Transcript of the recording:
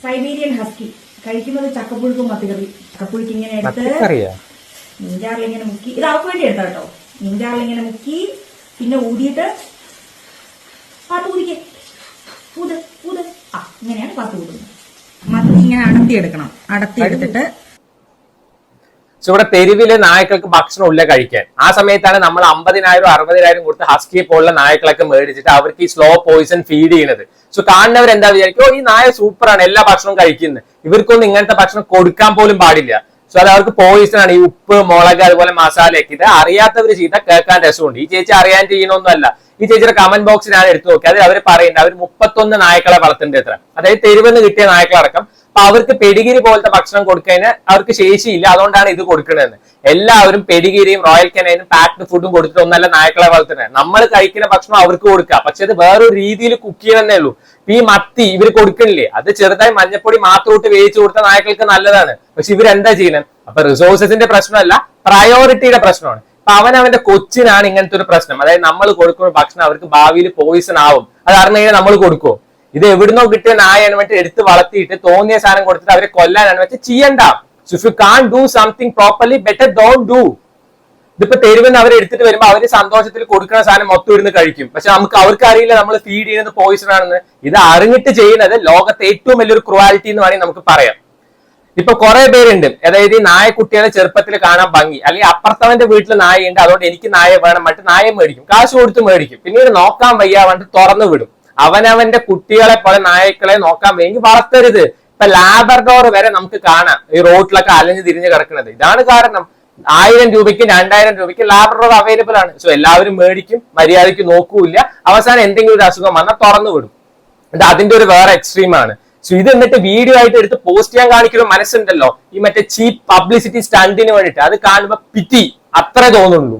Siberian husky കഴിക്കുന്നത് ചക്കപ്പുഴുക്കും മത്തിക്കറി. ചക്കപ്പുഴുക്ക് ഇങ്ങനെ എടുത്ത് മീൻചാറിലിങ്ങനെ മുക്കി, ഇത് അവർക്ക് വേണ്ടി എടുത്താ കേട്ടോ. മീൻചാറിലിങ്ങനെ മുക്കി പിന്നെ ഊതിയിട്ട് പാത്ത് ഊതിക്കേ, ഊത് ഊത്. ഇങ്ങനെയാണ് പാത്ത് ഊതുന്നത്. മത്തി ഇങ്ങനെ അടത്തിയെടുക്കണം. അടത്തിയെടുത്തിട്ട് ഇവിടെ തെരുവില് നായ്ക്കൾക്ക് ഭക്ഷണം ഉള്ള കഴിക്കാൻ. ആ സമയത്താണ് നമ്മൾ 50,000 60,000 കൊടുത്ത് ഹസ്കിയെ പോലുള്ള നായ്ക്കളൊക്കെ മേടിച്ചിട്ട് അവർക്ക് ഈ സ്ലോ പോയിസൺ ഫീഡ് ചെയ്യുന്നത്. സോ കാണുന്നവർ എന്താ വിചാരിക്കും, ഈ നായ സൂപ്പറാണ്, എല്ലാ ഭക്ഷണവും കഴിക്കുന്നത്, ഇവർക്കൊന്നും ഇങ്ങനത്തെ ഭക്ഷണം കൊടുക്കാൻ പോലും പാടില്ല. സോ അത് അവർക്ക് പോയിസൺ ആണ്. ഈ ഉപ്പ്, മുളക്, അതുപോലെ മസാലയൊക്കെ. ഇത് അറിയാത്തവർ ചെയ്താൽ കേൾക്കാൻ രസമുണ്ട്. ഈ ചേച്ചി അറിയാൻ ചെയ്യണമൊന്നുമല്ല. ഈ ചേച്ചിയുടെ കമന്റ് ബോക്സ് ഞാൻ എടുത്തു നോക്കി. അതിൽ അവർ പറയുന്നുണ്ട് അവർ 31 നായ്ക്കളെ വളർത്തുന്നുണ്ട് എത്ര, അതായത് തെരുവെന്ന് കിട്ടിയ നായ്ക്കളടക്കം. അപ്പൊ അവർക്ക് പെഡിഗിരി പോലത്തെ ഭക്ഷണം കൊടുക്കാൻ അവർക്ക് ശേഷിയില്ല, അതുകൊണ്ടാണ് ഇത് കൊടുക്കണതെന്ന്. എല്ലാവരും പെഡിഗിരിയും റോയൽ കനൈനും പാക്ഡ് ഫുഡും കൊടുത്തിട്ട് ഒന്നല്ല നായ്ക്കളെ വളർത്തുന്നത്. നമ്മൾ കഴിക്കുന്ന ഭക്ഷണം അവർക്ക് കൊടുക്കുക, പക്ഷെ അത് വേറൊരു രീതിയിൽ കുക്ക് ചെയ്യണമെന്നേ ഉള്ളൂ. ഈ മത്തി ഇവർ കൊടുക്കണില്ലേ, അത് ചെറുതായി മഞ്ഞപ്പൊടി മാത്രം ഇട്ട് വേവിച്ച് കൊടുത്ത നായ്ക്കൾക്ക് നല്ലതാണ്. പക്ഷെ ഇവരെന്താ ചെയ്യുന്നത്? അപ്പൊ റിസോഴ്സസിന്റെ പ്രശ്നമല്ല, പ്രയോറിറ്റിയുടെ പ്രശ്നമാണ്. അപ്പൊ അവന്റെ കൊച്ചിനാണ് ഇങ്ങനത്തെ ഒരു പ്രശ്നം. അതായത് നമ്മൾ കൊടുക്കുന്ന ഭക്ഷണം അവർക്ക് ഭാവിയിൽ പോയിസൺ ആവും. അത് അറിഞ്ഞു കഴിഞ്ഞാൽ നമ്മൾ കൊടുക്കുമോ? ഇത് എവിടുന്നോ കിട്ടിയ നായാണ് വേണ്ടി എടുത്ത് വളർത്തിയിട്ട് തോന്നിയ സാധനം കൊടുത്തിട്ട് അവരെ കൊല്ലാനാണ് വെച്ചാൽ ചെയ്യണ്ട. So if you can do something properly, better don't do. ഇതിപ്പോ തെരുവെന്ന് അവർ എടുത്തിട്ട് വരുമ്പോൾ അവര് സന്തോഷത്തിൽ കൊടുക്കുന്ന സാധനം മൊത്തം ഇരുന്ന് കഴിക്കും. പക്ഷെ അവർക്ക് അറിയില്ല നമ്മൾ ഫീഡ് ചെയ്യുന്നത് പോയിസൺ ആണെന്ന്. ഇത് അറിഞ്ഞിട്ട് ചെയ്യുന്നത് ലോകത്തെ ഏറ്റവും വലിയൊരു ക്രുവാലിറ്റി എന്ന് വേണമെങ്കിൽ നമുക്ക് പറയാം. ഇപ്പൊ കുറെ പേരുണ്ട്, അതായത് ഈ നായക്കുട്ടികളെ ചെറുപ്പത്തിൽ കാണാൻ ഭംഗി, അല്ലെങ്കിൽ അപ്പുറത്തവന്റെ വീട്ടിൽ നായയുണ്ട്, അതുകൊണ്ട് എനിക്ക് നായ വേണം, മറ്റു നായ മേടിക്കും, കാശ് കൊടുത്ത് മേടിക്കും, പിന്നീട് നോക്കാൻ വയ്യ വേണ്ടി തുറന്നു വിടും. അവനവന്റെ കുട്ടികളെ പോലെ നായ്ക്കളെ നോക്കാൻ വേണ്ടി വളർത്തരുത്. ഇപ്പൊ ലാബ്രഡോർ വരെ നമുക്ക് കാണാം ഈ റോഡിലൊക്കെ അലഞ്ഞു തിരിഞ്ഞ് കിടക്കുന്നത്. ഇതാണ് കാരണം. 1000 രൂപയ്ക്കും 2000 രൂപയ്ക്കും ലാബ്രഡോർ അവൈലബിൾ ആണ്. സോ എല്ലാവരും മേടിക്കും, മര്യാദയ്ക്ക് നോക്കൂല, അവസാനം എന്തെങ്കിലും ഒരു അസുഖം വന്നാൽ തുറന്നു വിടും. ഇത് അതിന്റെ ഒരു വേറെ എക്സ്ട്രീം ആണ്. സോ ഇത് എന്നിട്ട് വീഡിയോ ആയിട്ട് എടുത്ത് പോസ്റ്റ് ചെയ്യാൻ കാണിക്കുന്ന മനസ്സുണ്ടല്ലോ, ഈ മറ്റേ ചീപ്പ് പബ്ലിസിറ്റി സ്റ്റണ്ടിന് വേണ്ടിയിട്ട്, അത് കാണുമ്പോ പിറ്റി അത്രേ തോന്നുള്ളൂ.